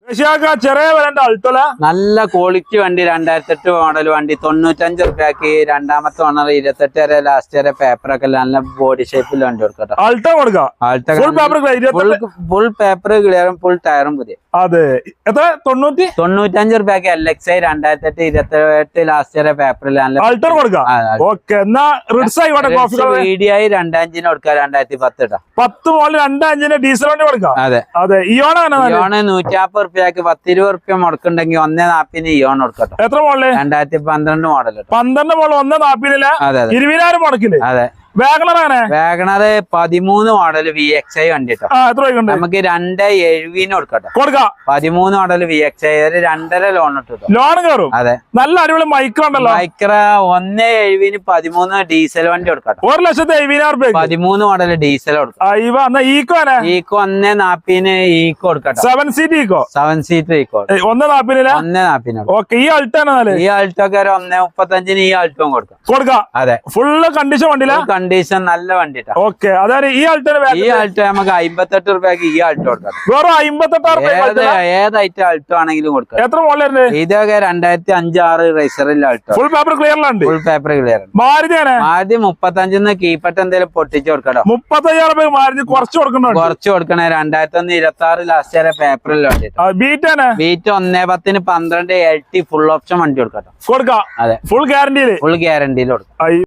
ചെറിയ വരണ്ട അൾട്ടോല നല്ല ക്വാളിറ്റി വണ്ടി 2008 മോഡൽ വണ്ടി 95 റുപ്യക്ക് രണ്ടാമത്തെ ഓണർ 28 വരെ ലാസ്റ്റ് വരെ പേപ്പറൊക്കെ നല്ല ബോഡി ഷേപ്പിൽ വണ്ടി കൊടുക്കട്ടോ. അൾട്ടോ കൊടുക്കാം. ഫുൾ പേപ്പർ ക്ലിയറും ഫുൾ ടയറും പുതിയ. അതെ എത്ര 95 റുപ്യക്ക് LXI 2008 28 ലാസ്റ്റ് വരെ പേപ്പറിൽ അൾട്ടോ കൊടുക്കാം. VDI 2.5 കൊടുക്കാം 2010 10 മോഡൽ 2.5 ഡീസൽ വണ്ടി കൊടുക്കാം. അതെ അതെ ഇയോണ് 150 റുപ്യക്ക് 10-20 റുപ്യ മുടക്കുണ്ടെങ്കിൽ 1.40 ഇയോൺ കൊടുക്കട്ടോ. എത്ര മോഡല് 2012 മോഡൽ 12 മോഡൽ 1.40 അതെ 20,000 മുടക്കില്. അതെ വാഗണർ 13 മോഡൽ VXI വണ്ടി നമുക്ക് 2.70 കൊടുക്കട്ടെ. 13 മോഡൽ VXI 2.5 ലോൺ ഇട്ടു. ലോൺ കയറും. അതെ നല്ല അടിപൊളി മൈക്രോ ഉണ്ടല്ലോ. മൈക്ര 1.70 13 ഡീസൽ വണ്ടി കൊടുക്കട്ടെ. 1,70,000 13 മോഡൽ ഡീസൽ കൊടുക്കാം. ഈക്കോ 1.40 ഈക്കോ കൊടുക്കട്ടെ. 7 സീറ്റ് ഈക്കോ 7 സീറ്റർ ഈക്കോ 1.40. ഈ അൾട്ടോ ഈ ആൾട്ടോക്ക് 1.35 ഈ ആൾട്ടോ കൊടുക്കാം. അതെ ഫുള്ള് കണ്ടീഷൻ വണ്ടിയില കണ്ടീഷൻ നല്ല വണ്ടി. ഓക്കെ അതായത് ഈ ആൾട്ടോ നമുക്ക് 58 റുപ്യക്ക് ഈ ആൾട്ടോ കൊടുക്കാം. വെറും 58 ഏത് ഐറ്റം ആൾട്ടോ ആണെങ്കിലും കൊടുക്കാം. എത്ര മോഡൽ ഇതൊക്കെ 2005-6 റൈസറിൽ Alto full paper clear full paper clear. ആദ്യം 35 കീപ്പട്ട് എന്തെങ്കിലും പൊട്ടിച്ച് കൊടുക്കട്ടോ. 35,000 മാരുതി കുറച്ച് കൊടുക്കണേ. 2001 26 ലാസ്റ്റ് വരെ പേപ്പറിൽ വണ്ടി. ബീറ്റ് 1.10 12 LT ഫുൾ ഓപ്ഷൻ വണ്ടി കൊടുക്കട്ടോ. കൊടുക്കാം. അതെ ഫുൾ ഗ്യാരണ്ടിയിൽ കൊടുക്കാം.